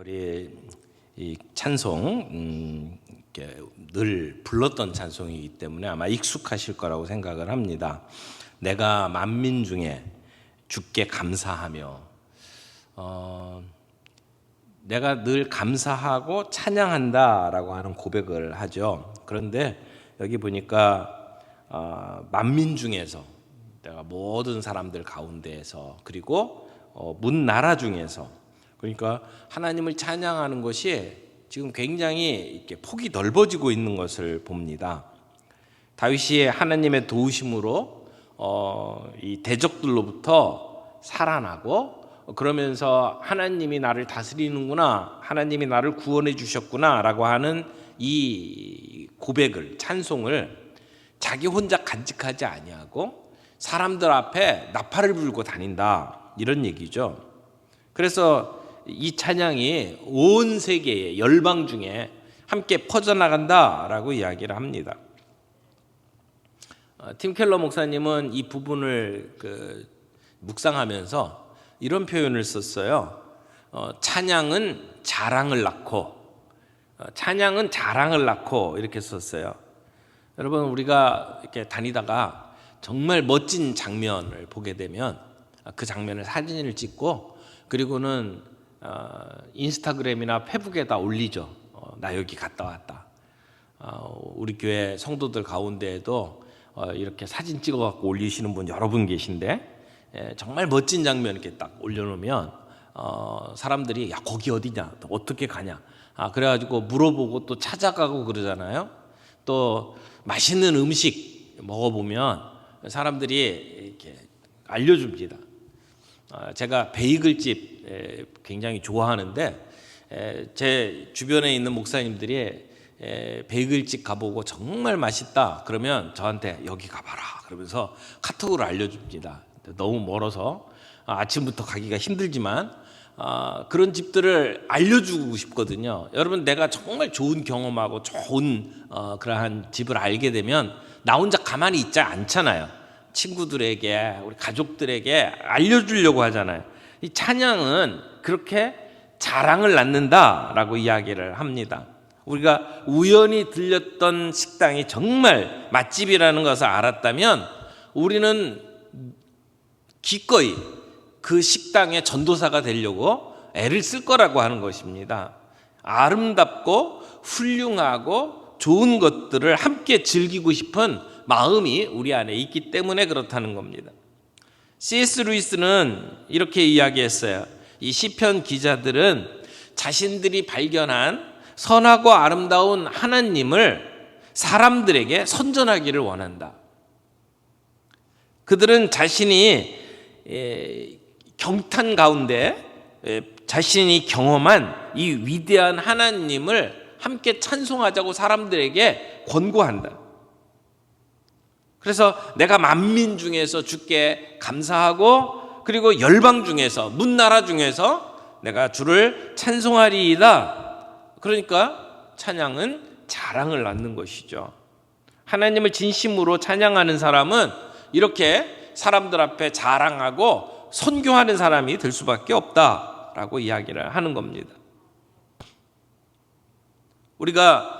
우리 이 찬송 늘 불렀던 찬송이기 때문에 아마 익숙하실 거라고 생각을 합니다. 내가 만민 중에 주께 감사하며, 내가 늘 감사하고 찬양한다라고 하는 고백을 하죠. 그런데 여기 보니까 만민 중에서, 내가 모든 사람들 가운데에서, 그리고 문 나라 중에서, 그러니까 하나님을 찬양하는 것이 지금 굉장히 이렇게 폭이 넓어지고 있는 것을 봅니다. 다윗이 하나님의 도우심으로 이 대적들로부터 살아나고, 그러면서 하나님이 나를 다스리는구나, 하나님이 나를 구원해 주셨구나라고 하는 이 고백을, 찬송을 자기 혼자 간직하지 아니하고 사람들 앞에 나팔을 불고 다닌다, 이런 얘기죠. 그래서 이 찬양이 온 세계의 열방 중에 함께 퍼져나간다라고 이야기를 합니다. 팀 켈러 목사님은 이 부분을 묵상하면서 이런 표현을 썼어요. 찬양은 자랑을 낳고, 찬양은 자랑을 낳고, 이렇게 썼어요. 여러분, 우리가 이렇게 다니다가 정말 멋진 장면을 보게 되면 그 장면을 사진을 찍고, 그리고는 인스타그램이나 페북에다 올리죠. 나 여기 갔다 왔다. 우리 교회 성도들 가운데에도 이렇게 사진 찍어갖고 올리시는 분 여러 분 계신데, 정말 멋진 장면 이렇게 딱 올려놓으면 사람들이 야, 거기 어디냐, 또 어떻게 가냐, 그래가지고 물어보고 또 찾아가고 그러잖아요. 또 맛있는 음식 먹어보면 사람들이 이렇게 알려줍니다. 제가 베이글집 굉장히 좋아하는데, 제 주변에 있는 목사님들이 베이글집 가보고 정말 맛있다 그러면 저한테 여기 가봐라 그러면서 카톡으로 알려줍니다. 너무 멀어서 아침부터 가기가 힘들지만 그런 집들을 알려주고 싶거든요. 여러분, 내가 정말 좋은 경험하고 좋은 그러한 집을 알게 되면 나 혼자 가만히 있지 않잖아요. 친구들에게, 우리 가족들에게 알려주려고 하잖아요. 이 찬양은 그렇게 자랑을 낳는다라고 이야기를 합니다. 우리가 우연히 들렸던 식당이 정말 맛집이라는 것을 알았다면 우리는 기꺼이 그 식당의 전도사가 되려고 애를 쓸 거라고 하는 것입니다. 아름답고 훌륭하고 좋은 것들을 함께 즐기고 싶은 마음이 우리 안에 있기 때문에 그렇다는 겁니다. C.S. 루이스는 이렇게 이야기했어요. 이 시편 기자들은 자신들이 발견한 선하고 아름다운 하나님을 사람들에게 선전하기를 원한다. 그들은 자신이 경탄 가운데 자신이 경험한 이 위대한 하나님을 함께 찬송하자고 사람들에게 권고한다. 그래서 내가 만민 중에서 주께 감사하고, 그리고 열방 중에서, 문나라 중에서 내가 주를 찬송하리이다. 그러니까 찬양은 자랑을 낳는 것이죠. 하나님을 진심으로 찬양하는 사람은 이렇게 사람들 앞에 자랑하고 선교하는 사람이 될 수밖에 없다라고 이야기를 하는 겁니다. 우리가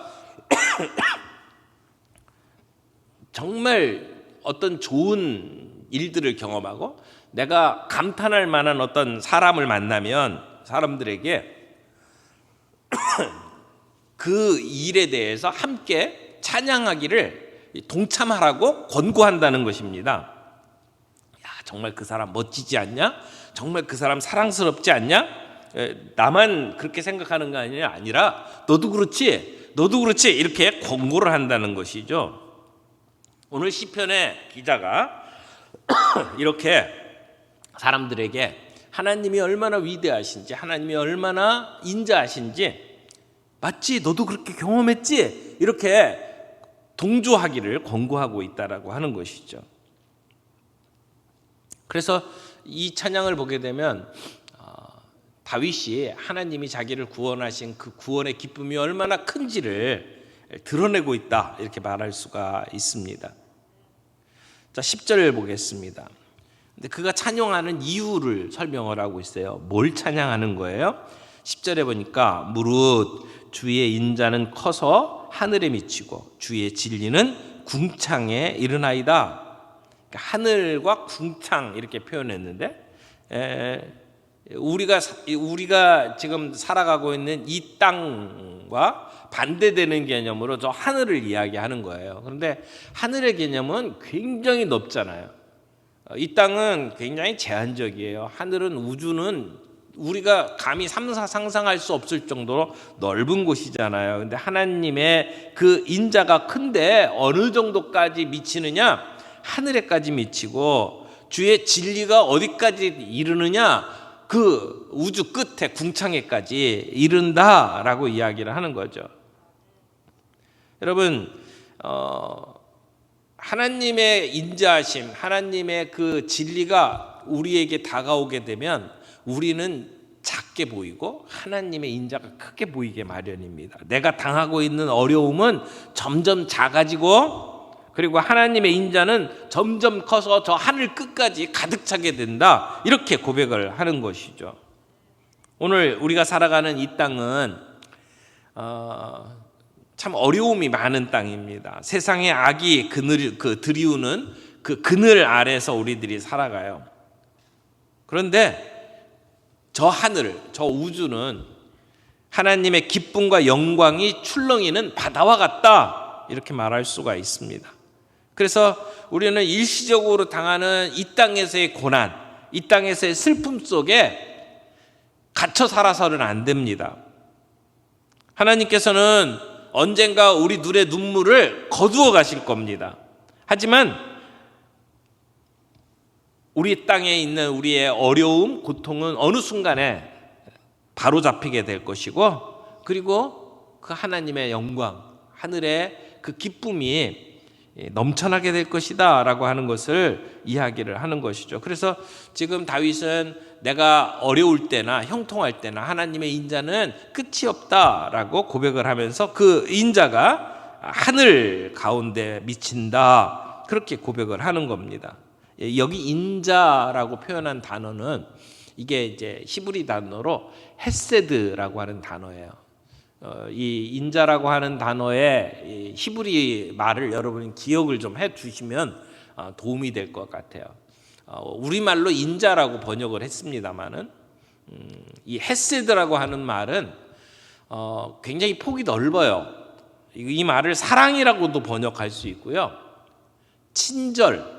정말 어떤 좋은 일들을 경험하고 내가 감탄할 만한 어떤 사람을 만나면 사람들에게 그 일에 대해서 함께 찬양하기를 동참하라고 권고한다는 것입니다. 야, 정말 그 사람 멋지지 않냐? 정말 그 사람 사랑스럽지 않냐? 나만 그렇게 생각하는 거 아니라 너도 그렇지, 너도 그렇지, 이렇게 권고를 한다는 것이죠. 오늘 시편의 기자가 이렇게 사람들에게 하나님이 얼마나 위대하신지, 하나님이 얼마나 인자하신지, 맞지? 너도 그렇게 경험했지? 이렇게 동조하기를 권고하고 있다라고 하는 것이죠. 그래서 이 찬양을 보게 되면 다윗이 하나님이 자기를 구원하신 그 구원의 기쁨이 얼마나 큰지를 드러내고 있다, 이렇게 말할 수가 있습니다. 자, 10절 보겠습니다. 근데 그가 찬양하는 이유를 설명을 하고 있어요. 뭘 찬양하는 거예요? 10절에 보니까 무릇 주의 인자는 커서 하늘에 미치고 주의 진리는 궁창에 이르나이다. 그러니까 하늘과 궁창 이렇게 표현했는데 우리가 지금 살아가고 있는 이 땅과 반대되는 개념으로 저 하늘을 이야기하는 거예요. 그런데 하늘의 개념은 굉장히 넓잖아요. 이 땅은 굉장히 제한적이에요. 하늘은, 우주는 우리가 감히 상상할 수 없을 정도로 넓은 곳이잖아요. 근데 하나님의 그 인자가 큰데 어느 정도까지 미치느냐? 하늘에까지 미치고 주의 진리가 어디까지 이르느냐? 그 우주 끝에 궁창에까지 이른다라고 이야기를 하는 거죠. 여러분, 하나님의 인자하심, 하나님의 그 진리가 우리에게 다가오게 되면 우리는 작게 보이고 하나님의 인자가 크게 보이게 마련입니다. 내가 당하고 있는 어려움은 점점 작아지고, 그리고 하나님의 인자는 점점 커서 저 하늘 끝까지 가득 차게 된다, 이렇게 고백을 하는 것이죠. 오늘 우리가 살아가는 이 땅은 참 어려움이 많은 땅입니다. 세상의 악이 들이우는 그 그늘 아래서 우리들이 살아가요. 그런데 저 하늘, 저 우주는 하나님의 기쁨과 영광이 출렁이는 바다와 같다, 이렇게 말할 수가 있습니다. 그래서 우리는 일시적으로 당하는 이 땅에서의 고난, 이 땅에서의 슬픔 속에 갇혀 살아서는 안 됩니다. 하나님께서는 언젠가 우리 눈의 눈물을 거두어 가실 겁니다. 하지만 우리 땅에 있는 우리의 어려움, 고통은 어느 순간에 바로 잡히게 될 것이고, 그리고 그 하나님의 영광, 하늘의 그 기쁨이 넘쳐나게 될 것이다 라고 하는 것을 이야기를 하는 것이죠. 그래서 지금 다윗은 내가 어려울 때나 형통할 때나 하나님의 인자는 끝이 없다라고 고백을 하면서 그 인자가 하늘 가운데 미친다, 그렇게 고백을 하는 겁니다. 여기 인자라고 표현한 단어는 이게 이제 히브리 단어로 헤세드라고 하는 단어예요. 이 인자라고 하는 단어의 히브리 말을 여러분이 기억을 좀 해두시면 도움이 될 것 같아요. 우리말로 인자라고 번역을 했습니다마는 이 헤세드라고 하는 말은 굉장히 폭이 넓어요. 이 말을 사랑이라고도 번역할 수 있고요, 친절,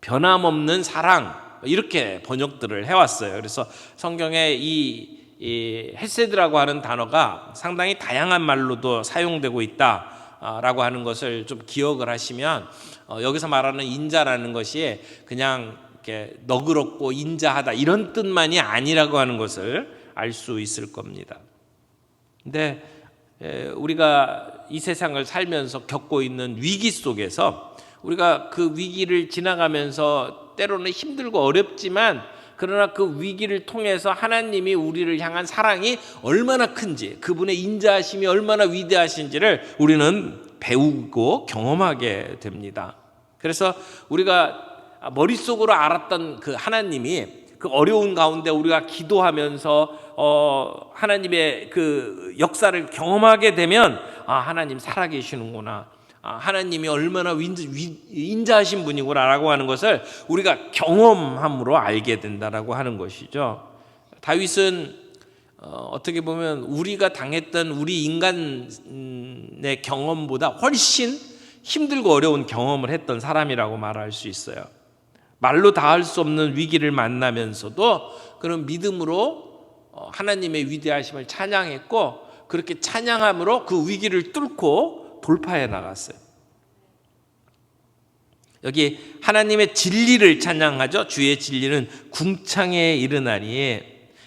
변함없는 사랑, 이렇게 번역들을 해왔어요. 그래서 성경에 이 헤세드라고 하는 단어가 상당히 다양한 말로도 사용되고 있다라고 하는 것을 좀 기억을 하시면, 여기서 말하는 인자라는 것이 그냥 이렇게 너그럽고 인자하다 이런 뜻만이 아니라고 하는 것을 알 수 있을 겁니다. 근데 우리가 이 세상을 살면서 겪고 있는 위기 속에서 우리가 그 위기를 지나가면서 때로는 힘들고 어렵지만, 그러나 그 위기를 통해서 하나님이 우리를 향한 사랑이 얼마나 큰지, 그분의 인자하심이 얼마나 위대하신지를 우리는 배우고 경험하게 됩니다. 그래서 우리가 머릿속으로 알았던 그 하나님이 그 어려운 가운데 우리가 기도하면서 하나님의 그 역사를 경험하게 되면, 하나님 살아계시는구나, 하나님이 얼마나 인자하신 분이구나라고 하는 것을 우리가 경험함으로 알게 된다라고 하는 것이죠. 다윗은 어떻게 보면 우리가 당했던 우리 인간의 경험보다 훨씬 힘들고 어려운 경험을 했던 사람이라고 말할 수 있어요. 말로 다 할 수 없는 위기를 만나면서도 그런 믿음으로 하나님의 위대하심을 찬양했고, 그렇게 찬양함으로 그 위기를 뚫고 돌파해 나갔어요. 여기 하나님의 진리를 찬양하죠. 주의 진리는 궁창에 이르나니,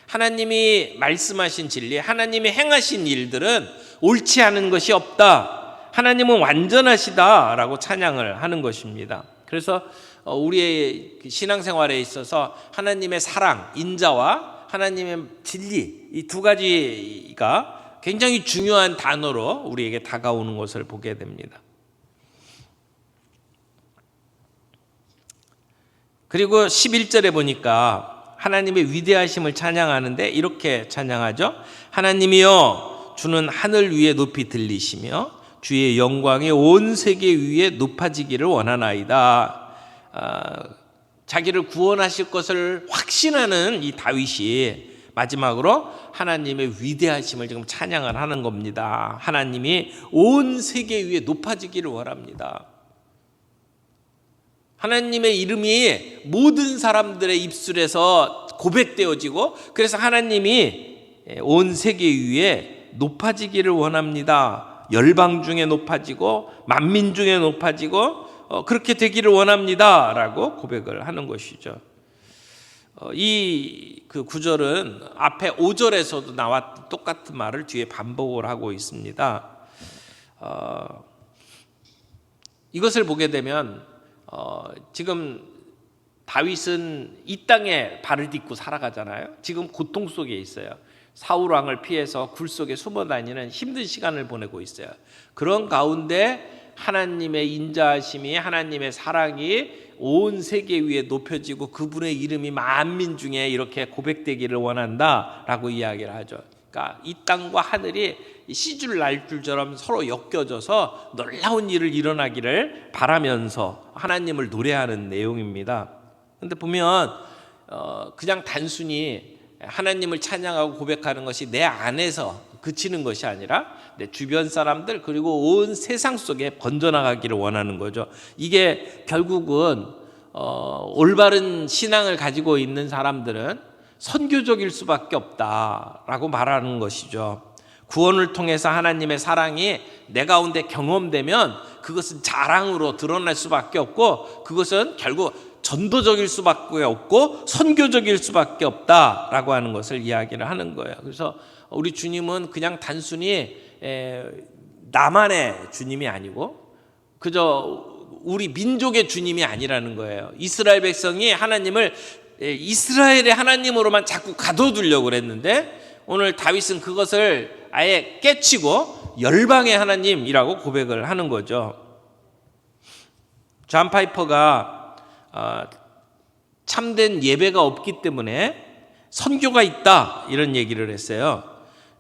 하나님이 말씀하신 진리, 하나님이 행하신 일들은 옳지 않은 것이 없다, 하나님은 완전하시다라고 찬양을 하는 것입니다. 그래서 우리의 신앙생활에 있어서 하나님의 사랑, 인자와 하나님의 진리, 이 두 가지가 굉장히 중요한 단어로 우리에게 다가오는 것을 보게 됩니다. 그리고 11절에 보니까 하나님의 위대하심을 찬양하는데 이렇게 찬양하죠. 하나님이여 주는 하늘 위에 높이 들리시며 주의 영광이 온 세계 위에 높아지기를 원하나이다. 자기를 구원하실 것을 확신하는 이 다윗이 마지막으로 하나님의 위대하심을 지금 찬양을 하는 겁니다. 하나님이 온 세계 위에 높아지기를 원합니다. 하나님의 이름이 모든 사람들의 입술에서 고백되어지고 그래서 하나님이 온 세계 위에 높아지기를 원합니다. 열방 중에 높아지고 만민 중에 높아지고 그렇게 되기를 원합니다 라고 고백을 하는 것이죠. 이 그 구절은 앞에 5절에서도 나왔던 똑같은 말을 뒤에 반복을 하고 있습니다. 이것을 보게 되면 지금 다윗은 이 땅에 발을 딛고 살아가잖아요. 지금 고통 속에 있어요. 사울 왕을 피해서 굴 속에 숨어 다니는 힘든 시간을 보내고 있어요. 그런 가운데 하나님의 인자하심이, 하나님의 사랑이 온 세계 위에 높여지고 그분의 이름이 만민 중에 이렇게 고백되기를 원한다라고 이야기를 하죠. 그러니까 이 땅과 하늘이 시줄 날줄처럼 서로 엮여져서 놀라운 일을 일어나기를 바라면서 하나님을 노래하는 내용입니다. 그런데 보면 그냥 단순히 하나님을 찬양하고 고백하는 것이 내 안에서 그치는 것이 아니라 내 주변 사람들 그리고 온 세상 속에 번져나가기를 원하는 거죠. 이게 결국은 올바른 신앙을 가지고 있는 사람들은 선교적일 수밖에 없다라고 말하는 것이죠. 구원을 통해서 하나님의 사랑이 내 가운데 경험되면 그것은 자랑으로 드러날 수밖에 없고 그것은 결국 전도적일 수밖에 없고 선교적일 수밖에 없다라고 하는 것을 이야기를 하는 거예요. 그래서 우리 주님은 그냥 단순히 나만의 주님이 아니고 그저 우리 민족의 주님이 아니라는 거예요. 이스라엘 백성이 하나님을 이스라엘의 하나님으로만 자꾸 가둬두려고 그랬는데 오늘 다윗은 그것을 아예 깨치고 열방의 하나님이라고 고백을 하는 거죠. 존 파이퍼가 참된 예배가 없기 때문에 선교가 있다 이런 얘기를 했어요.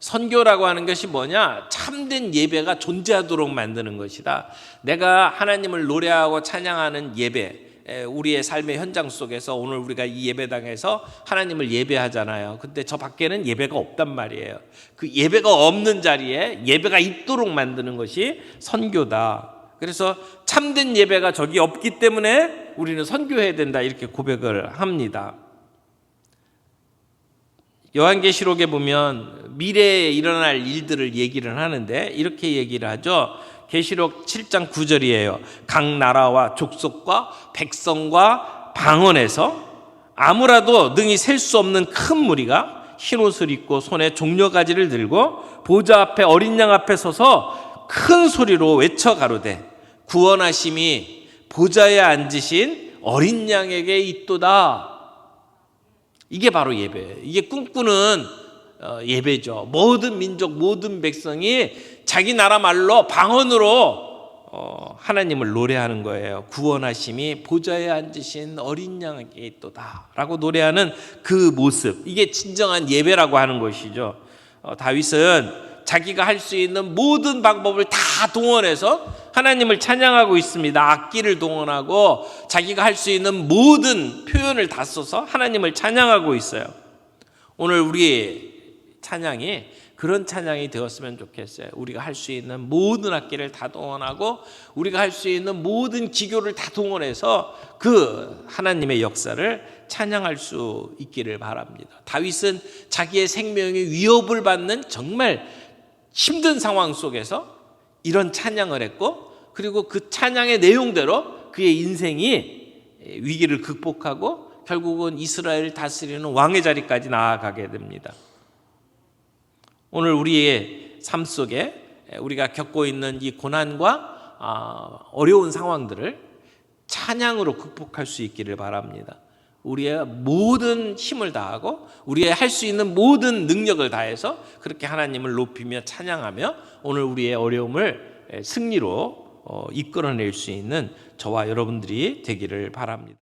선교라고 하는 것이 뭐냐? 참된 예배가 존재하도록 만드는 것이다. 내가 하나님을 노래하고 찬양하는 예배, 우리의 삶의 현장 속에서 오늘 우리가 이 예배당에서 하나님을 예배하잖아요. 근데 저 밖에는 예배가 없단 말이에요. 그 예배가 없는 자리에 예배가 있도록 만드는 것이 선교다. 그래서 참된 예배가 저기 없기 때문에 우리는 선교해야 된다 이렇게 고백을 합니다. 요한계시록에 보면 미래에 일어날 일들을 얘기를 하는데 이렇게 얘기를 하죠. 계시록 7장 9절이에요. 각 나라와 족속과 백성과 방언에서 아무라도 능히 셀 수 없는 큰 무리가 흰옷을 입고 손에 종려가지를 들고 보좌 앞에 어린 양 앞에 서서 큰 소리로 외쳐 가로되 구원하심이 보좌에 앉으신 어린 양에게 있도다. 이게 바로 예배예요. 이게 꿈꾸는 예배죠. 모든 민족, 모든 백성이 자기 나라 말로 방언으로 하나님을 노래하는 거예요. 구원하심이 보좌에 앉으신 어린 양에게 있도다 라고 노래하는 그 모습, 이게 진정한 예배라고 하는 것이죠. 다윗은 자기가 할 수 있는 모든 방법을 다 동원해서 하나님을 찬양하고 있습니다. 악기를 동원하고 자기가 할 수 있는 모든 표현을 다 써서 하나님을 찬양하고 있어요. 오늘 우리 찬양이 그런 찬양이 되었으면 좋겠어요. 우리가 할 수 있는 모든 악기를 다 동원하고 우리가 할 수 있는 모든 기교를 다 동원해서 그 하나님의 역사를 찬양할 수 있기를 바랍니다. 다윗은 자기의 생명이 위협을 받는 정말 힘든 상황 속에서 이런 찬양을 했고 그리고 그 찬양의 내용대로 그의 인생이 위기를 극복하고 결국은 이스라엘을 다스리는 왕의 자리까지 나아가게 됩니다. 오늘 우리의 삶 속에 우리가 겪고 있는 이 고난과 어려운 상황들을 찬양으로 극복할 수 있기를 바랍니다. 우리의 모든 힘을 다하고 우리의 할 수 있는 모든 능력을 다해서 그렇게 하나님을 높이며 찬양하며 오늘 우리의 어려움을 승리로 이끌어낼 수 있는 저와 여러분들이 되기를 바랍니다.